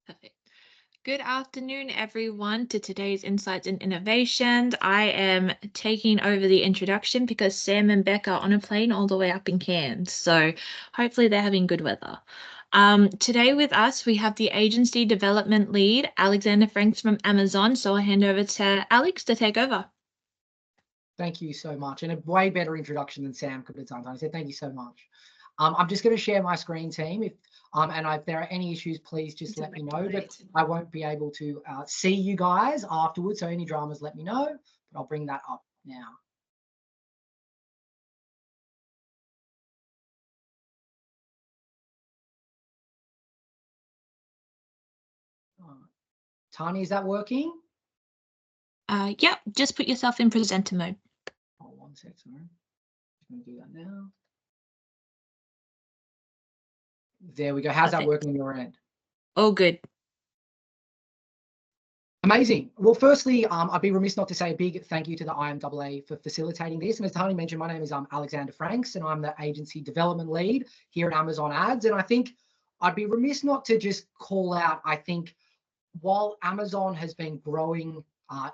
Perfect. Good afternoon, everyone, to today's Insights and Innovations. I am taking over the introduction because Sam and Beck are on a plane all the way up in Cairns. So hopefully they're having good weather. Today with us, we have the agency development lead, Alexander Franks from Amazon. So I'll hand over to Alex to take over. Thank you so much. And a way better introduction than Sam could have done. I said, thank you so much. I'm just going to share my screen, team. If there are any issues, please just let me know. But I won't be able to see you guys afterwards. So any dramas, let me know. But I'll bring that up now. Tani, is that working? Yep, just put yourself in presenter mode. Oh, one sec, sorry. I'm going to do that now. There we go. How's that working on your end? All good. Amazing. Well, firstly, I'd be remiss not to say a big thank you to the IMAA for facilitating this. And as Tani mentioned, my name is Alexander Franks, and I'm the agency development lead here at Amazon Ads. And I think I'd be remiss not to just call out, I think, while Amazon has been growing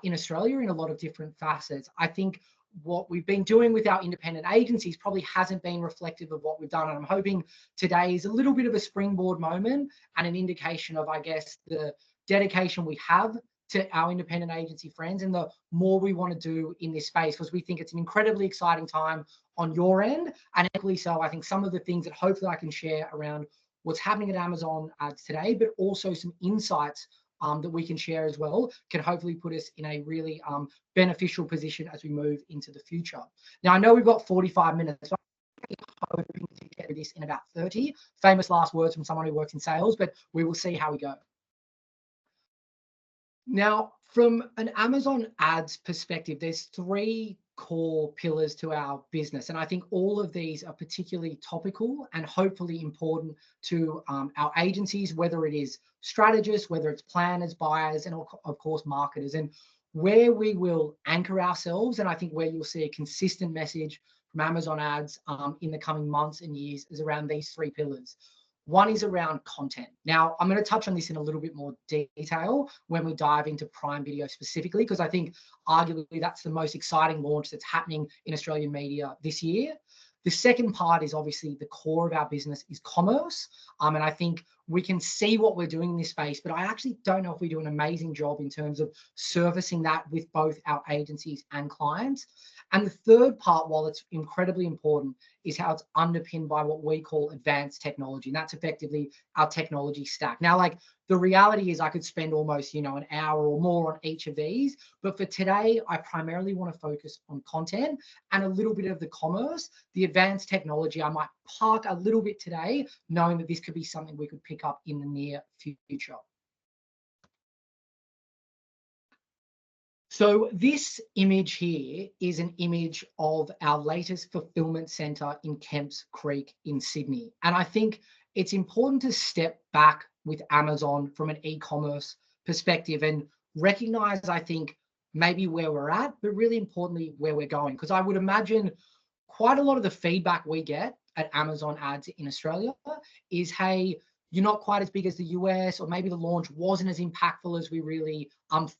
in Australia in a lot of different facets, I think what we've been doing with our independent agencies probably hasn't been reflective of what we've done. And I'm hoping today is a little bit of a springboard moment and an indication of, I guess, the dedication we have to our independent agency friends and the more we want to do in this space, because we think it's an incredibly exciting time on your end. And equally so, I think some of the things that hopefully I can share around what's happening at Amazon Ads today, but also some insights that we can share as well, can hopefully put us in a really beneficial position as we move into the future. Now, I know we've got 45 minutes, so I'm hoping to get this in about 30. Famous last words from someone who works in sales, but we will see how we go. Now, from an Amazon Ads perspective, there's three core pillars to our business. And I think all of these are particularly topical and hopefully important to our agencies, whether it is strategists, whether it's planners, buyers, and of course, marketers. And where we will anchor ourselves, and I think where you'll see a consistent message from Amazon Ads in the coming months and years is around these three pillars. One is around content. Now, I'm going to touch on this in a little bit more detail when we dive into Prime Video specifically, because I think arguably that's the most exciting launch that's happening in Australian media this year. The second part is obviously the core of our business is commerce. And I think we can see what we're doing in this space, but I actually don't know if we do an amazing job in terms of servicing that with both our agencies and clients. And the third part, while it's incredibly important, is how it's underpinned by what we call advanced technology. And that's effectively our technology stack. Now, like the reality is I could spend almost, an hour or more on each of these. But for today, I primarily want to focus on content and a little bit of the commerce. The advanced technology, I might park a little bit today, knowing that this could be something we could pick up in the near future. So this image here is an image of our latest fulfillment center in Kemps Creek in Sydney. And I think it's important to step back with Amazon from an e-commerce perspective and recognize, I think, maybe where we're at, but really importantly, where we're going. Because I would imagine quite a lot of the feedback we get at Amazon Ads in Australia is, hey, you're not quite as big as the US, or maybe the launch wasn't as impactful as we really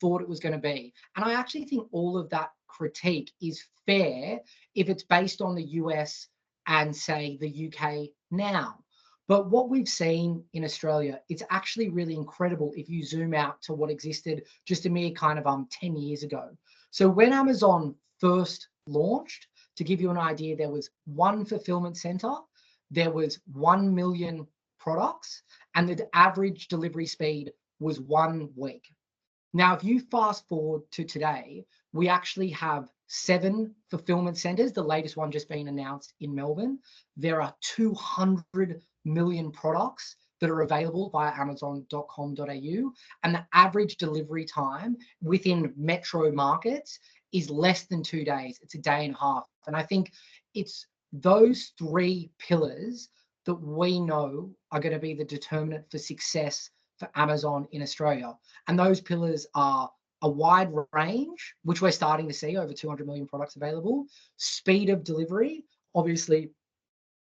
thought it was going to be. And I actually think all of that critique is fair if it's based on the US and, say, the UK now. But what we've seen in Australia, it's actually really incredible if you zoom out to what existed just a mere kind of 10 years ago. So when Amazon first launched, to give you an idea, there was one fulfillment center, there was 1 million products, and the average delivery speed was 1 week. Now, if you fast forward to today, we actually have 7 fulfillment centers, the latest one just being announced in Melbourne. There are 200 million products that are available via amazon.com.au, and the average delivery time within metro markets is less than 2 days. It's a day and a half. And I think it's those three pillars that we know are going to be the determinant for success for Amazon in Australia. And those pillars are a wide range, which we're starting to see, over 200 million products available, speed of delivery, obviously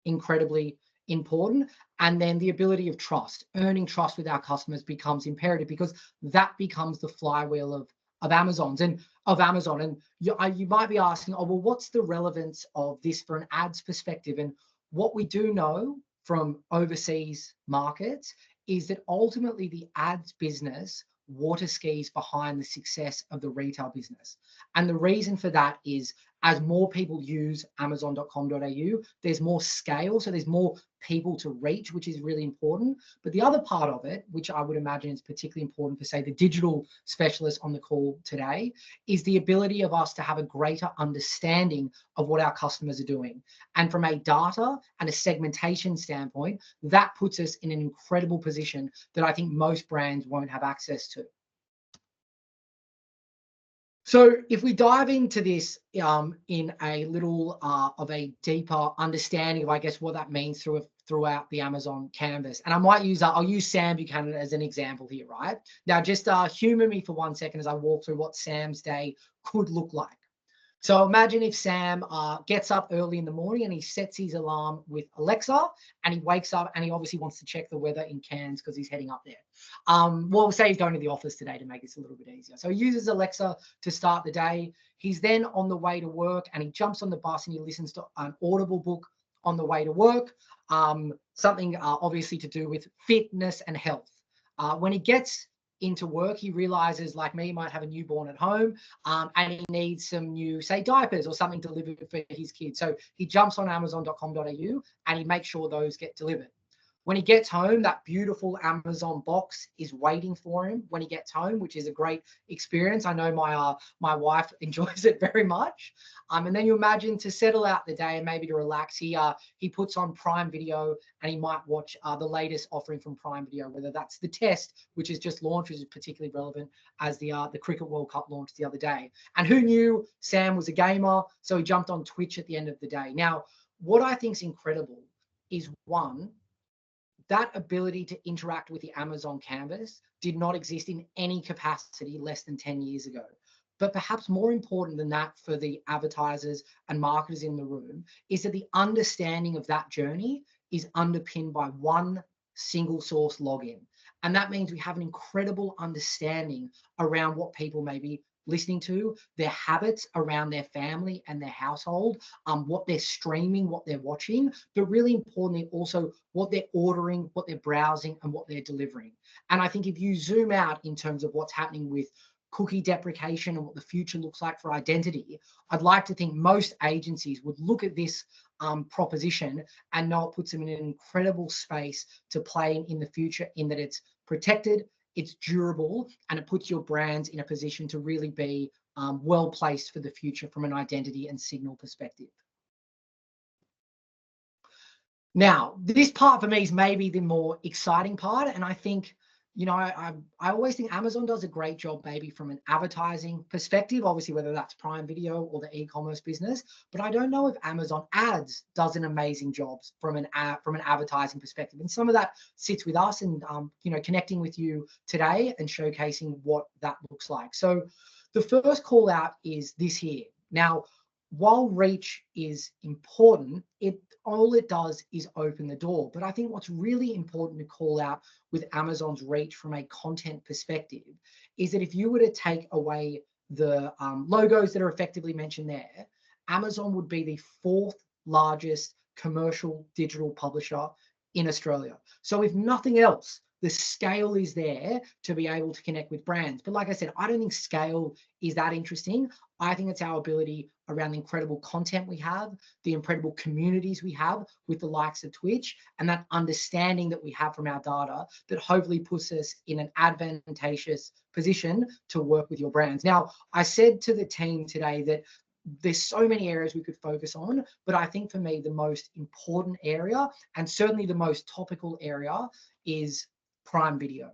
incredibly important, And then the ability of trust, earning trust with our customers becomes imperative, because that becomes the flywheel of Amazon's and of Amazon. And you might be asking, oh, well, what's the relevance of this for an ads perspective? And what we do know from overseas markets is that ultimately the ads business water skis behind the success of the retail business. And the reason for that is, as more people use amazon.com.au, there's more scale. So there's more people to reach, which is really important. But the other part of it, which I would imagine is particularly important for, say, the digital specialists on the call today, is the ability of us to have a greater understanding of what our customers are doing. And from a data and a segmentation standpoint, that puts us in an incredible position that I think most brands won't have access to. So if we dive into this in a little of a deeper understanding of, I guess, what that means throughout the Amazon canvas, and I might use, I'll use Sam Buchanan as an example here, right? Now, just humor me for 1 second as I walk through what Sam's day could look like. So imagine if Sam gets up early in the morning and he sets his alarm with Alexa, and he wakes up and he obviously wants to check the weather in Cairns because he's heading up there. Well, we'll say he's going to the office today to make this a little bit easier. So he uses Alexa to start the day. He's then on the way to work and he jumps on the bus and he listens to an Audible book on the way to work, something obviously to do with fitness and health. When he gets into work, he realizes, like me, he might have a newborn at home, and he needs some new, say, diapers or something delivered for his kids. So he jumps on amazon.com.au and he makes sure those get delivered. When he gets home, that beautiful Amazon box is waiting for him when he gets home, which is a great experience. I know my wife enjoys it very much. And then you imagine, to settle out the day and maybe to relax, he puts on Prime Video and he might watch the latest offering from Prime Video, whether that's the Test, which is just launched, which is particularly relevant as the Cricket World Cup launched the other day. And who knew Sam was a gamer? So he jumped on Twitch at the end of the day. Now, what I think is incredible is, one, that ability to interact with the Amazon canvas did not exist in any capacity less than 10 years ago. But perhaps more important than that for the advertisers and marketers in the room is that the understanding of that journey is underpinned by one single source login. And that means we have an incredible understanding around what people may be listening to, their habits around their family and their household, what they're streaming, what they're watching, but really importantly also what they're ordering, what they're browsing, and what they're delivering. And I think if you zoom out in terms of what's happening with cookie deprecation and what the future looks like for identity, I'd like to think most agencies would look at this proposition and know it puts them in an incredible space to play in the future, in that it's protected, it's durable, and it puts your brands in a position to really be well placed for the future from an identity and signal perspective. Now, this part for me is maybe the more exciting part, and I think, you know, I always think Amazon does a great job maybe from an advertising perspective, obviously whether that's Prime Video or the e-commerce business, but I don't know if Amazon Ads does an amazing job from an advertising perspective. And some of that sits with us and, you know, connecting with you today and showcasing what that looks like. So the first call out is this here. Now, while reach is important, all it does is open the door. But I think what's really important to call out with Amazon's reach from a content perspective is that if you were to take away the logos that are effectively mentioned there, Amazon would be the 4th largest commercial digital publisher in Australia. So if nothing else, the scale is there to be able to connect with brands. But like I said, I don't think scale is that interesting. I think it's our ability around the incredible content we have, the incredible communities we have with the likes of Twitch, and that understanding that we have from our data that hopefully puts us in an advantageous position to work with your brands. Now, I said to the team today that there's so many areas we could focus on, but I think for me, the most important area, and certainly the most topical area, is Prime Video.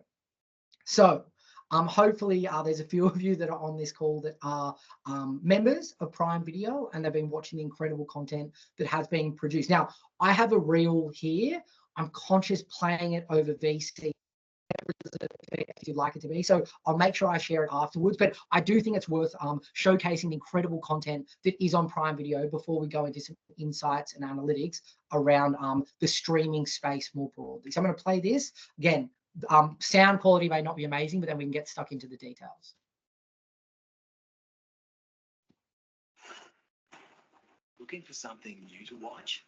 So hopefully there's a few of you that are on this call that are members of Prime Video, and they've been watching the incredible content that has been produced. Now, I have a reel here. I'm conscious playing it over VC if you'd like it to be. So I'll make sure I share it afterwards. But I do think it's worth showcasing the incredible content that is on Prime Video before we go into some insights and analytics around the streaming space more broadly. So I'm going to play this. Again, sound quality may not be amazing, but then we can get stuck into the details. Looking for something new to watch?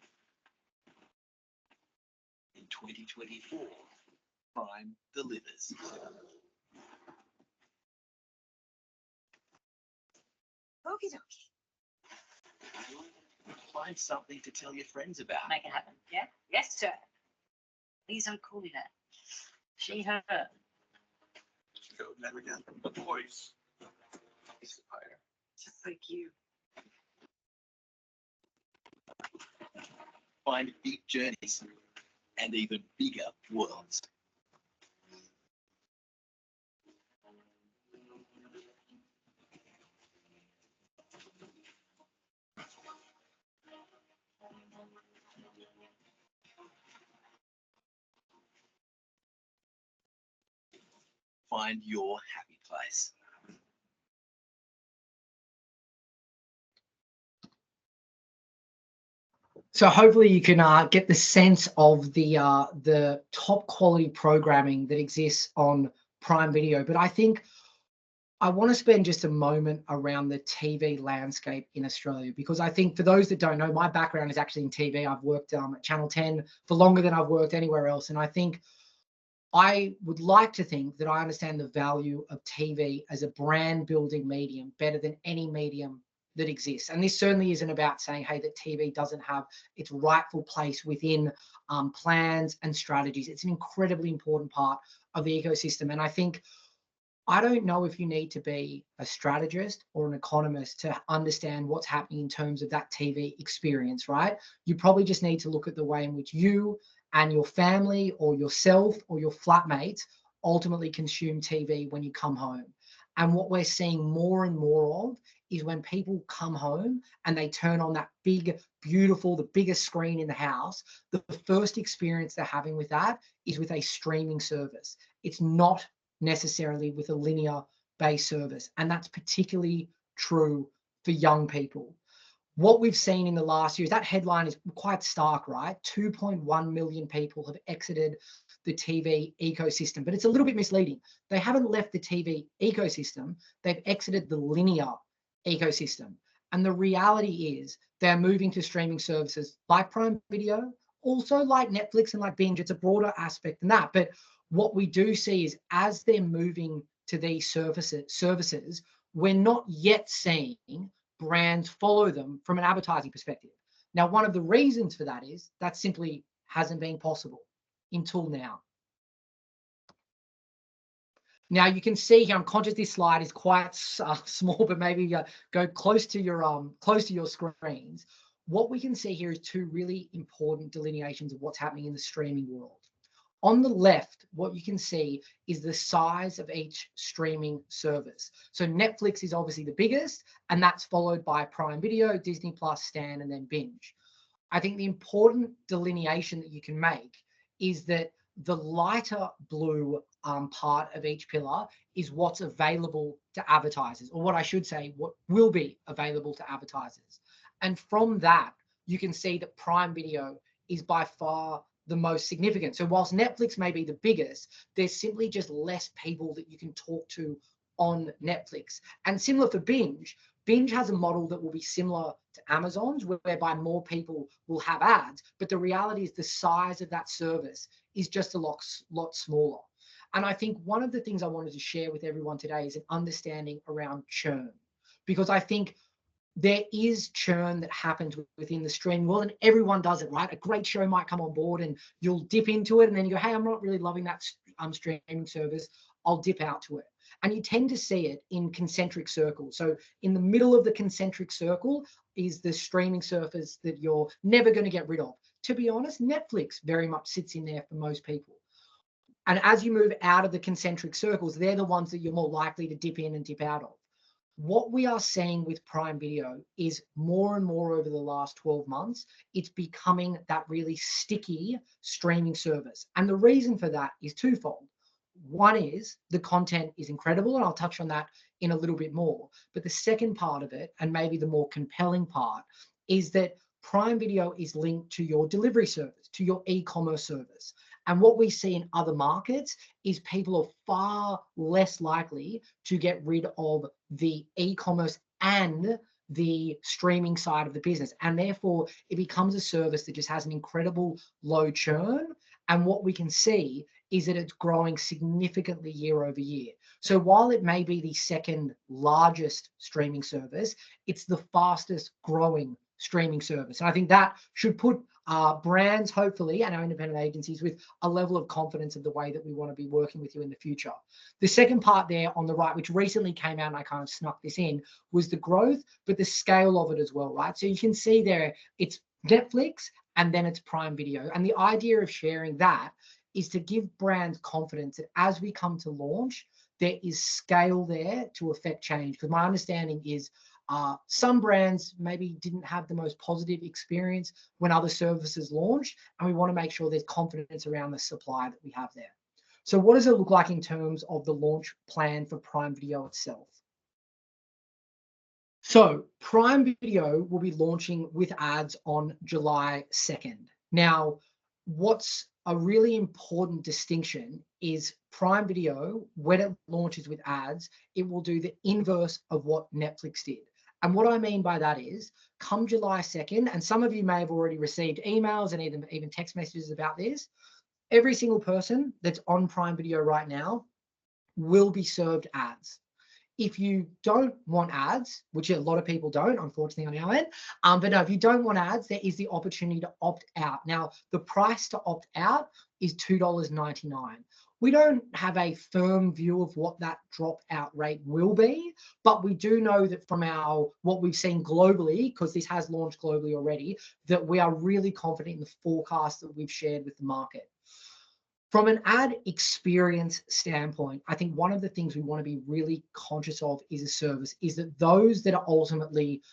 In 2024, Prime delivers. Okie dokie. Find something to tell your friends about. Make it happen. Yeah? Yes, sir. Please don't call me that. She, her. Go never get the voice. Just like you. Find big journeys and even bigger worlds. Find your happy place. So hopefully you can get the sense of the top quality programming that exists on Prime Video. But I think I want to spend just a moment around the TV landscape in Australia, because I think for those that don't know, my background is actually in TV. I've worked at Channel 10 for longer than I've worked anywhere else. And I think I would like to think that I understand the value of TV as a brand building medium better than any medium that exists. And this certainly isn't about saying, hey, that TV doesn't have its rightful place within plans and strategies. It's an incredibly important part of the ecosystem. And I think, I don't know if you need to be a strategist or an economist to understand what's happening in terms of that TV experience, right? You probably just need to look at the way in which you and your family or yourself or your flatmates ultimately consume TV when you come home. And what we're seeing more and more of is when people come home and they turn on that big, beautiful, the biggest screen in the house, the first experience they're having with that is with a streaming service. It's not necessarily with a linear based service. And that's particularly true for young people. What we've seen in the last year, that headline is quite stark, right? 2.1 million people have exited the TV ecosystem, but it's a little bit misleading. They haven't left the TV ecosystem, they've exited the linear ecosystem. And the reality is they're moving to streaming services like Prime Video, also like Netflix and like Binge. It's a broader aspect than that. But what we do see is as they're moving to these services, we're not yet seeing brands follow them from an advertising perspective. Now, one of the reasons for that is that simply hasn't been possible until now. Now you can see here, I'm conscious this slide is quite small, but maybe go close to your screens. What we can see here is two really important delineations of what's happening in the streaming world. On the left, what you can see is the size of each streaming service. So Netflix is obviously the biggest, and that's followed by Prime Video, Disney Plus, Stan, and then Binge. I think the important delineation that you can make is that the lighter blue part of each pillar is what's available to advertisers, or what I should say, what will be available to advertisers. And from that, you can see that Prime Video is by far the most significant. So whilst Netflix may be the biggest, there's simply just less people that you can talk to on Netflix. And similar for Binge, Binge has a model that will be similar to Amazon's, whereby more people will have ads, but the reality is the size of that service is just a lot smaller. And I think one of the things I wanted to share with everyone today is an understanding around churn, because I think there is churn that happens within the streaming world, and everyone does it, right? A great show might come on board and you'll dip into it and then you go, hey, I'm not really loving that streaming service. I'll dip out to it. And you tend to see it in concentric circles. So in the middle of the concentric circle is the streaming service that you're never going to get rid of. To be honest, Netflix very much sits in there for most people. And as you move out of the concentric circles, they're the ones that you're more likely to dip in and dip out of. What we are seeing with Prime Video is more and more over the last 12 months, it's becoming that really sticky streaming service. And the reason for that is twofold. One is the content is incredible, and I'll touch on that in a little bit more. But the second part of it, and maybe the more compelling part, is that Prime Video is linked to your delivery service, to your e-commerce service. And what we see in other markets is people are far less likely to get rid of the e-commerce and the streaming side of the business. And therefore, it becomes a service that just has an incredible low churn. And what we can see is that it's growing significantly year over year. So while it may be the second largest streaming service, it's the fastest growing streaming service. And I think that should put brands, hopefully, and our independent agencies with a level of confidence of the way that we want to be working with you in the future. The second part there on the right, which recently came out, and I kind of snuck this in, was the growth, but the scale of it as well, right? So you can see there, it's Netflix and then it's Prime Video. And the idea of sharing that is to give brands confidence that as we come to launch, there is scale there to affect change. Because my understanding is some brands maybe didn't have the most positive experience when other services launched, and we want to make sure there's confidence around the supply that we have there. So what does it look like in terms of the launch plan for Prime Video itself? So Prime Video will be launching with ads on July 2nd. Now, what's a really important distinction is Prime Video, when it launches with ads, it will do the inverse of what Netflix did. And what I mean by that is, come July 2nd, and some of you may have already received emails and even text messages about this, every single person that's on Prime Video right now will be served ads. If you don't want ads, which a lot of people don't, unfortunately, on our end, but no, if you don't want ads, there is the opportunity to opt out. Now, the price to opt out is $2.99. We don't have a firm view of what that dropout rate will be, but we do know that from what we've seen globally, because this has launched globally already, that we are really confident in the forecast that we've shared with the market. From an ad experience standpoint, I think one of the things we want to be really conscious of is a service, is that those that are ultimately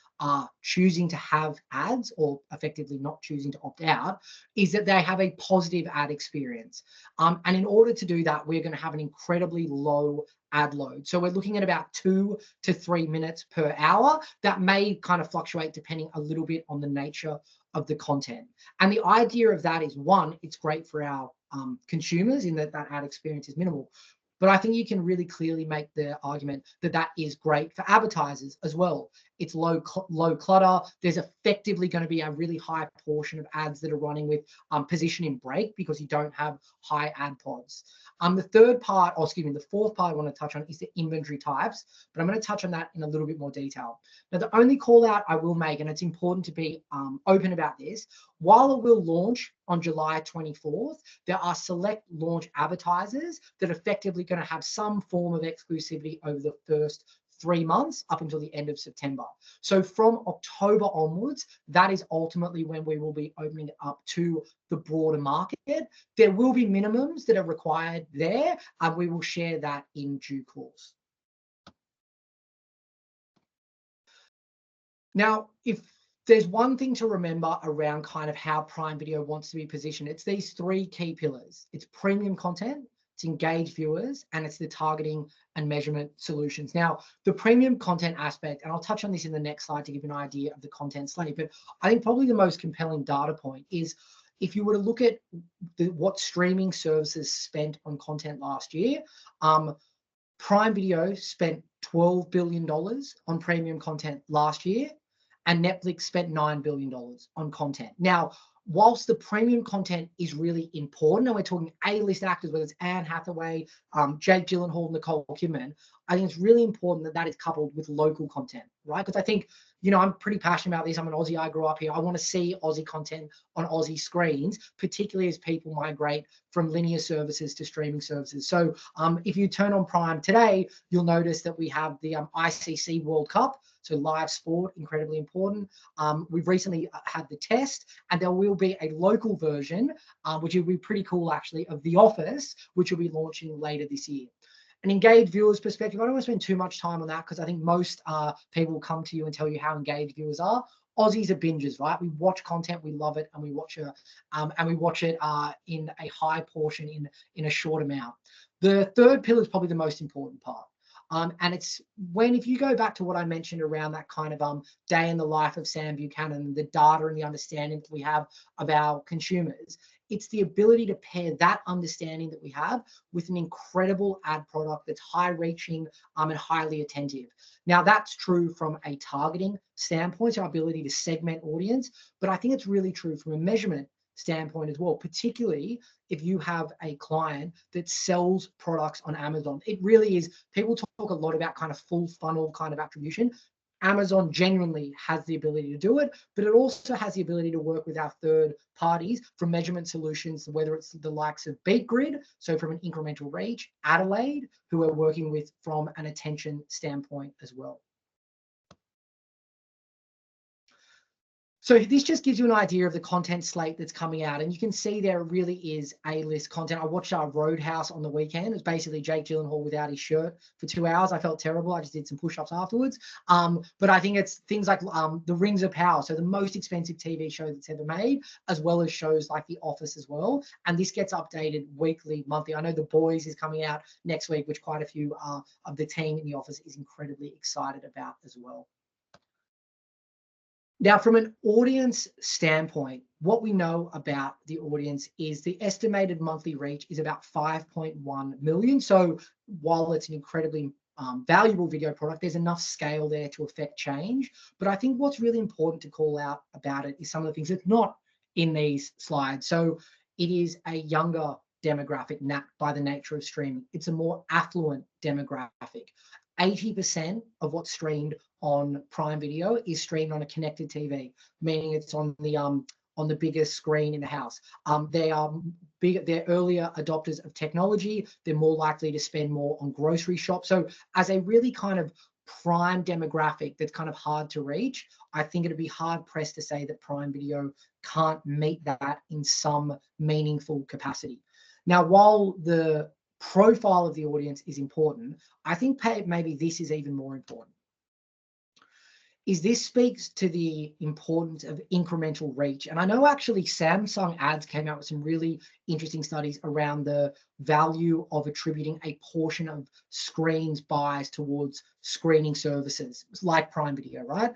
choosing to have ads or effectively not choosing to opt out, is that they have a positive ad experience. And in order to do that, we're going to have an incredibly low ad load. So we're looking at about 2 to 3 minutes per hour. That may kind of fluctuate depending a little bit on the nature of the content. And the idea of that is, one, it's great for our consumers in that ad experience is minimal. But I think you can really clearly make the argument that that is great for advertisers as well. It's low clutter. There's effectively going to be a really high portion of ads that are running with position in break because you don't have high ad pods. The fourth part I want to touch on is the inventory types, but I'm going to touch on that in a little bit more detail. Now, the only call out I will make, and it's important to be open about this, while it will launch on July 24th, there are select launch advertisers that are effectively going to have some form of exclusivity over the first 3 months up until the end of September. So from October onwards, that is ultimately when we will be opening it up to the broader market. There will be minimums that are required there, and we will share that in due course. Now, if there's one thing to remember around kind of how Prime Video wants to be positioned, it's these 3 key pillars. It's premium content, it's engaged viewers, and it's the targeting and measurement solutions. Now, the premium content aspect, and I'll touch on this in the next slide to give you an idea of the content slate, but I think probably the most compelling data point is if you were to look at what streaming services spent on content last year, Prime Video spent $12 billion on premium content last year, and Netflix spent $9 billion on content. Now, whilst the premium content is really important, and we're talking A-list actors, whether it's Anne Hathaway, Jake Gyllenhaal, Nicole Kidman, I think it's really important that that is coupled with local content, right? Because I think, I'm pretty passionate about this. I'm an Aussie. I grew up here. I want to see Aussie content on Aussie screens, particularly as people migrate from linear services to streaming services. So if you turn on Prime today, you'll notice that we have the ICC World Cup. So live sport, incredibly important. We've recently had the test, and there will be a local version, which will be pretty cool actually, of The Office, which will be launching later this year. An engaged viewers perspective, I don't want to spend too much time on that because I think most people will come to you and tell you how engaged viewers are. Aussies are bingers, right? We watch content, we love it, and we watch it, in a high portion in a short amount. The third pillar is probably the most important part. And it's if you go back to what I mentioned around that kind of day in the life of Sam Buchanan, the data and the understanding that we have of our consumers, it's the ability to pair that understanding that we have with an incredible ad product that's high reaching and highly attentive. Now that's true from a targeting standpoint, our ability to segment audience, but I think it's really true from a measurement standpoint as well, particularly if you have a client that sells products on Amazon. It really is, people talk a lot about kind of full funnel kind of attribution. Amazon genuinely has the ability to do it, but it also has the ability to work with our third parties from measurement solutions, whether it's the likes of BeatGrid, so from an incremental reach, Adelaide, who we're working with from an attention standpoint as well. So this just gives you an idea of the content slate that's coming out, and you can see there really is A-list content. I watched our Roadhouse on the weekend. It was basically Jake Gyllenhaal without his shirt for 2 hours. I felt terrible. I just did some push-ups afterwards. But I think it's things like The Rings of Power, so the most expensive TV show that's ever made, as well as shows like The Office as well. And this gets updated weekly, monthly. I know The Boys is coming out next week, which quite a few of the team in The Office is incredibly excited about as well. Now, from an audience standpoint, what we know about the audience is the estimated monthly reach is about 5.1 million. So while it's an incredibly valuable video product, there's enough scale there to affect change. But I think what's really important to call out about it is some of the things that's not in these slides. So it is a younger demographic by the nature of streaming. It's a more affluent demographic. 80% of what's streamed on Prime Video is streamed on a connected TV, meaning it's on the biggest screen in the house. They're earlier adopters of technology. They're more likely to spend more on grocery shops. So as a really kind of prime demographic that's kind of hard to reach, I think it'd be hard pressed to say that Prime Video can't meet that in some meaningful capacity. Now, while the profile of the audience is important, I think maybe this is even more important. This speaks to the importance of incremental reach. And I know actually Samsung Ads came out with some really interesting studies around the value of attributing a portion of screens buys towards screening services like Prime Video, right?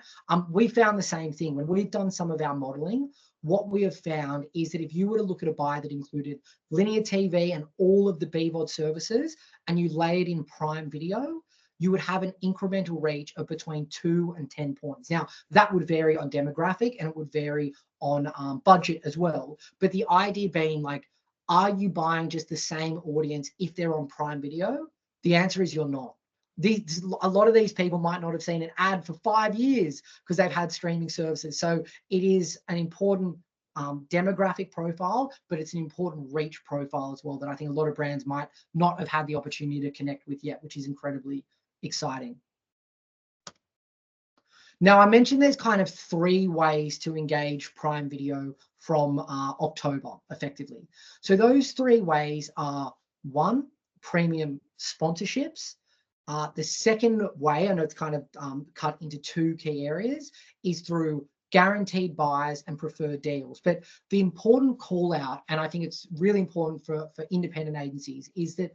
We found the same thing. When we've done some of our modeling, what we have found is that if you were to look at a buy that included linear TV and all of the BVOD services, and you layered in Prime Video, you would have an incremental reach of between 2 and 10 points. Now, that would vary on demographic and it would vary on budget as well. But the idea being like, are you buying just the same audience if they're on Prime Video? The answer is you're not. A lot of these people might not have seen an ad for 5 years because they've had streaming services. So it is an important demographic profile, but it's an important reach profile as well that I think a lot of brands might not have had the opportunity to connect with yet, which is incredibly exciting. Now, I mentioned there's kind of 3 ways to engage Prime Video from October effectively. So those 3 ways are 1, premium sponsorships. The second way, I know it's kind of cut into 2 key areas, is through guaranteed buys and preferred deals. But the important call out, and I think it's really important for independent agencies, is that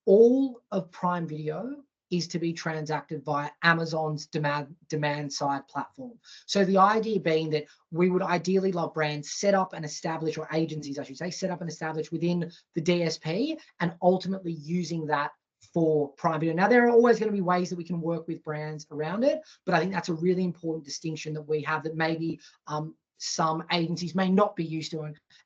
all of Prime Video is to be transacted via Amazon's demand side platform. So the idea being that we would ideally love brands set up and establish, or agencies I should say, set up and establish within the DSP and ultimately using that for Prime Video. Now, there are always going to be ways that we can work with brands around it, but I think that's a really important distinction that we have that maybe some agencies may not be used to,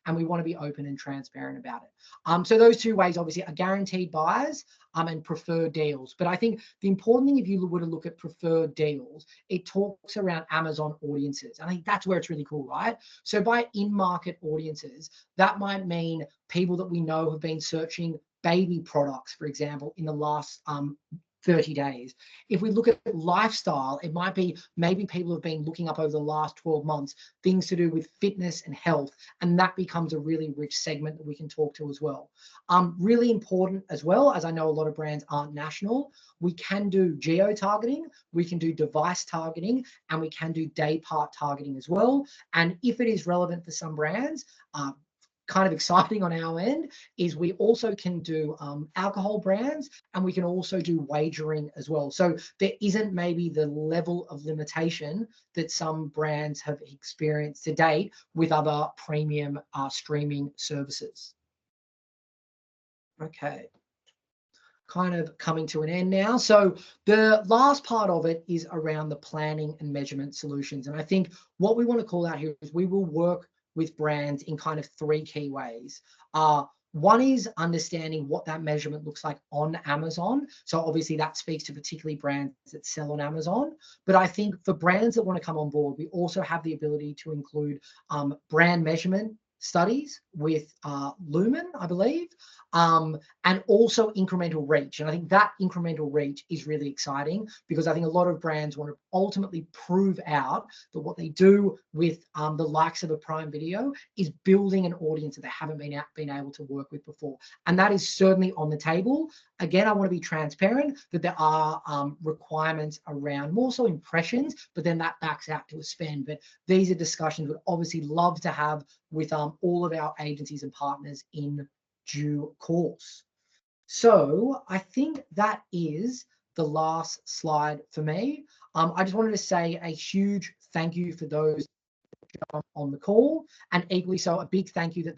and we want to be open and transparent about it. So those 2 ways obviously are guaranteed buys and preferred deals. But I think the important thing, if you were to look at preferred deals, it talks around Amazon audiences. I think that's where it's really cool, right? So by in-market audiences, that might mean people that we know have been searching baby products, for example, in the last 30 days. If we look at lifestyle, it might be maybe people have been looking up over the last 12 months, things to do with fitness and health, and that becomes a really rich segment that we can talk to as well. Really important as well, as I know a lot of brands aren't national, we can do geo-targeting, we can do device targeting, and we can do day part targeting as well. And if it is relevant for some brands, kind of exciting on our end is we also can do alcohol brands, and we can also do wagering as well. So there isn't maybe the level of limitation that some brands have experienced to date with other premium streaming services. Okay. Kind of coming to an end now. So the last part of it is around the planning and measurement solutions. And I think what we want to call out here is we will work with brands in kind of 3 key ways. One is understanding what that measurement looks like on Amazon. So obviously that speaks to particularly brands that sell on Amazon. But I think for brands that want to come on board, we also have the ability to include brand measurement studies with Lumen, I believe, and also incremental reach. And I think that incremental reach is really exciting, because I think a lot of brands want to ultimately prove out that what they do with the likes of a Prime Video is building an audience that they haven't been able to work with before. And that is certainly on the table. Again, I want to be transparent that there are requirements around more so impressions, but then that backs out to a spend. But these are discussions we'd obviously love to have with all of our agencies and partners in due course. So I think that is the last slide for me. I just wanted to say a huge thank you for those on the call, and equally so a big thank you that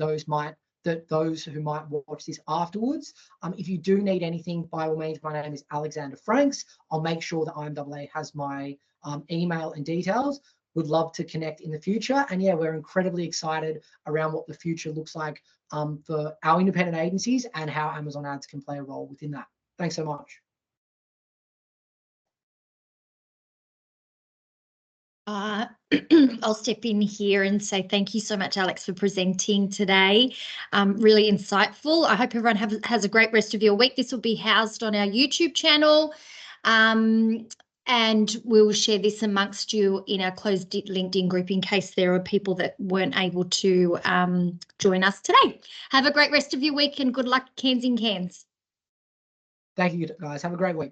those who might watch this afterwards. If you do need anything, by all means, my name is Alexander Franks. I'll make sure that IMAA has my email and details. Would love to connect in the future. And yeah, we're incredibly excited around what the future looks like for our independent agencies and how Amazon Ads can play a role within that. Thanks so much. I'll step in here and say thank you so much, Alex, for presenting today. Really insightful. I hope everyone has a great rest of your week. This will be housed on our YouTube channel. And we'll share this amongst you in our closed LinkedIn group in case there are people that weren't able to join us today. Have a great rest of your week and good luck, cans in cans. Thank you, guys. Have a great week.